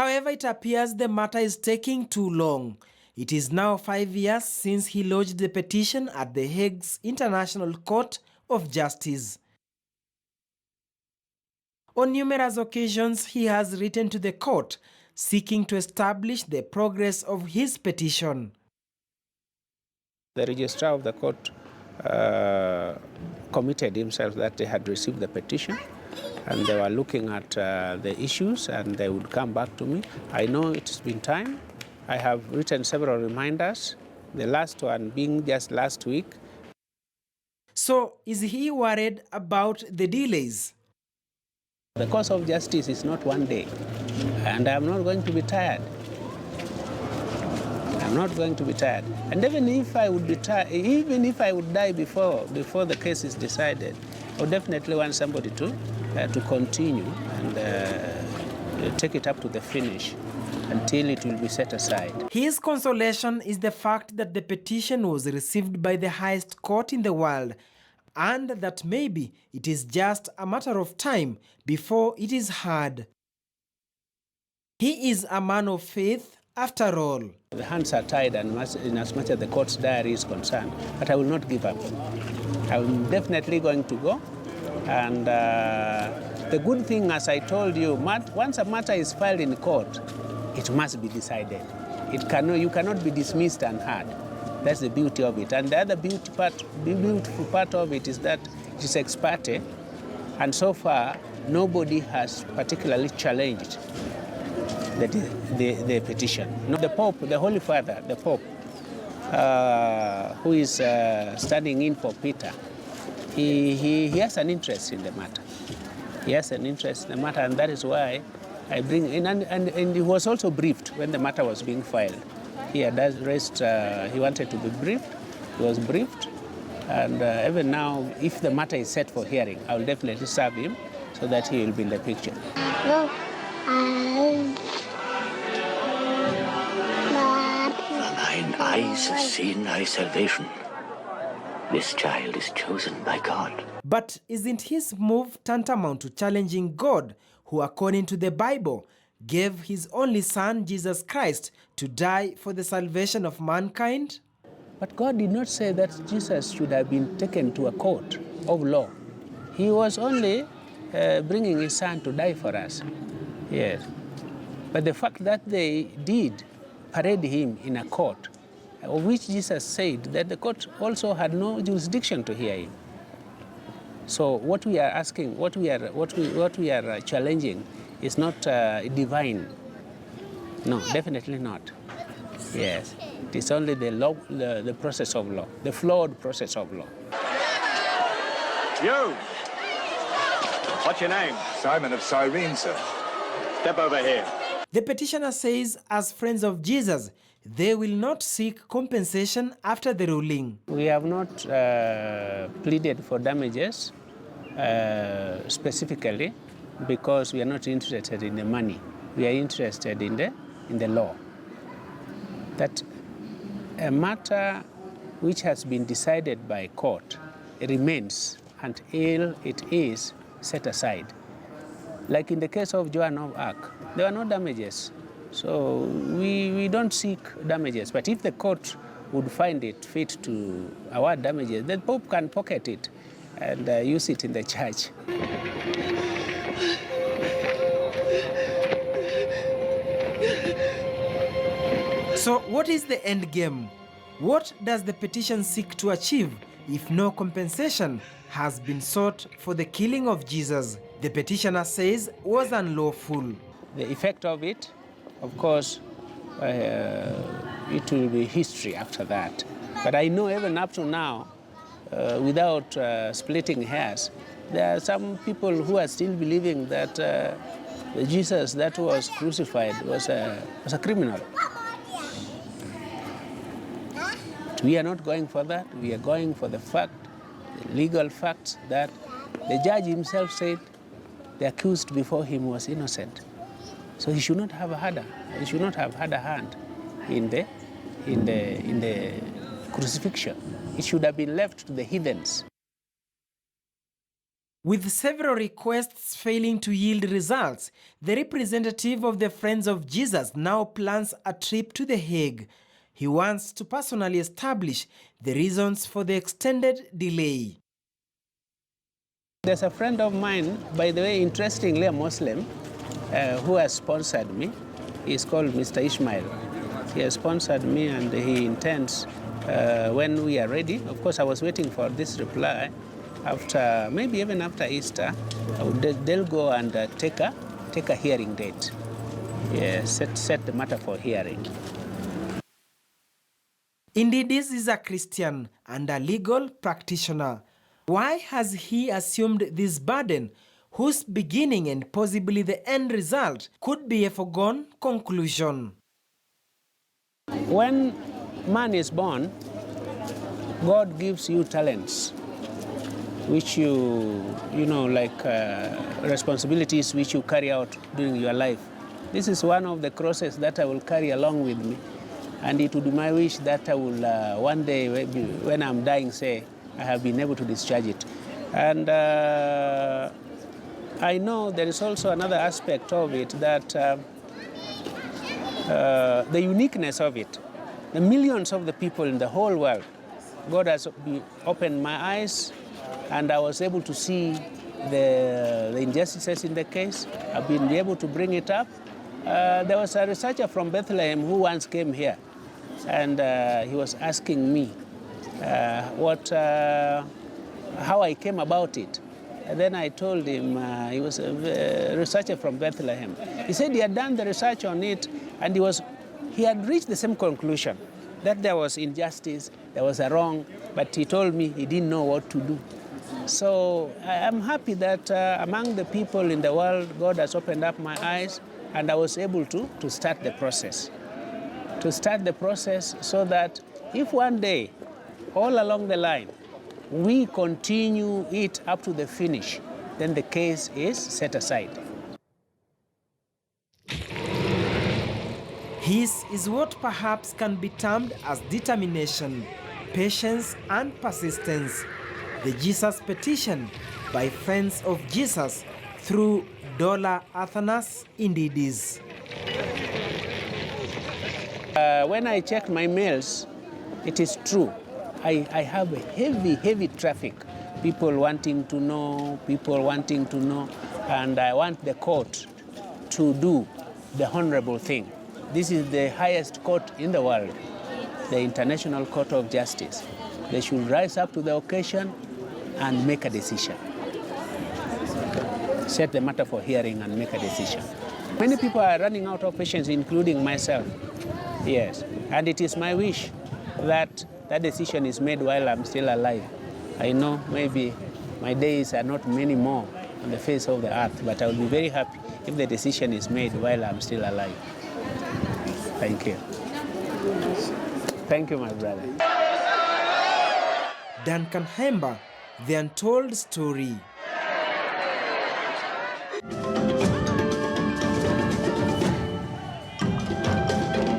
However, it appears the matter is taking too long. It is now 5 years since he lodged the petition at The Hague's International Court of Justice. On numerous occasions, he has written to the court, seeking to establish the progress of his petition. The registrar of the court committed himself that they had received the petition and they were looking at the issues and they would come back to me. I know it's been time. I have written several reminders, the last one being just last week. So, is he worried about the delays? The course of justice is not one day, and I'm not going to be tired. I'm not going to be tired. And even if I would be tired, even if I would die before the case is decided, I would definitely want somebody to continue and take it up to the finish until it will be set aside. His consolation is the fact that the petition was received by the highest court in the world, and that maybe it is just a matter of time before it is heard. He is a man of faith after all. The hands are tied in as much as the court's diary is concerned, but I will not give up. I'm definitely going to go. And the good thing, as I told you, once a matter is filed in court, it must be decided. You cannot be dismissed and heard. That's the beauty of it. And the other beautiful part of it is that it is ex parte, and so far nobody has particularly challenged the petition. No, the Pope, the Holy Father, the Pope, who is standing in for Peter, he has an interest in the matter. He has an interest in the matter, and that is why I bring in. And he was also briefed when the matter was being filed. He had raised, he wanted to be briefed. He was briefed, and even now, if the matter is set for hearing, I will definitely serve him so that he will be in the picture. No, Thine eyes have seen thy salvation. This child is chosen by God. But isn't his move tantamount to challenging God, who, according to the Bible, gave his only son, Jesus Christ, to die for the salvation of mankind? But God did not say that Jesus should have been taken to a court of law. He was only bringing his son to die for us. Yes. But the fact that they did parade him in a court, of which Jesus said that the court also had no jurisdiction to hear him. So what we are asking, what we are challenging is not divine. No, definitely not. Yes, it is only the law, the process of law, the flawed process of law. You! What's your name? Simon of Cyrene, sir. Step over here. The petitioner says, as friends of Jesus, they will not seek compensation after the ruling. We have not pleaded for damages specifically because we are not interested in the money. We are interested in the law. That a matter which has been decided by court remains until it is set aside. Like in the case of Joan of Arc, there were no damages. So we don't seek damages. But if the court would find it fit to award damages, the Pope can pocket it and use it in the church. So what is the end game? What does the petition seek to achieve if no compensation has been sought for the killing of Jesus? The petitioner says was unlawful. The effect of it, of course, it will be history after that. But I know even up to now, without splitting hairs, there are some people who are still believing that the Jesus that was crucified was a criminal. We are not going for that. We are going for the fact, the legal facts, that the judge himself said the accused before him was innocent. So he should not have had a hand in the crucifixion. It should have been left to the heathens. With several requests failing to yield results, the representative of the Friends of Jesus now plans a trip to The Hague. He wants to personally establish the reasons for the extended delay. There's a friend of mine, by the way, interestingly a Muslim, who has sponsored me. He's called Mr. Ishmael. He has sponsored me and he intends, when we are ready, of course I was waiting for this reply, maybe even after Easter, they'll go and take a hearing date. Yeah, set the matter for hearing. Indidis is a Christian and a legal practitioner. Why has he assumed this burden, whose beginning and possibly the end result could be a foregone conclusion? When man is born, God gives you talents, which responsibilities which you carry out during your life. This is one of the crosses that I will carry along with me. And it would be my wish that I will one day, when I'm dying, say, I have been able to discharge it. And I know there is also another aspect of it, that the uniqueness of it. The millions of the people in the whole world, God has opened my eyes, and I was able to see the injustices in the case. I've been able to bring it up. There was a researcher from Bethlehem who once came here, and he was asking me how I came about it. And then I told him, he was a researcher from Bethlehem. He said he had done the research on it, and he had reached the same conclusion, that there was injustice, there was a wrong, but he told me he didn't know what to do. So I'm happy that among the people in the world, God has opened up my eyes, and I was able to start the process. To start the process so that if one day, all along the line, we continue it up to the finish, then the case is set aside. His is what perhaps can be termed as determination, patience, and persistence. The Jesus Petition by Friends of Jesus through Dola Indidis. When I checked my mails, it is true. I have a heavy traffic. People wanting to know, and I want the court to do the honorable thing. This is the highest court in the world, the International Court of Justice. They should rise up to the occasion and make a decision. Set the matter for hearing and make a decision. Many people are running out of patience, including myself. Yes, and it is my wish that that decision is made while I'm still alive. I know maybe my days are not many more on the face of the earth, but I will be very happy if the decision is made while I'm still alive. Thank you. Thank you, my brother. Duncan Hemba, The Untold Story.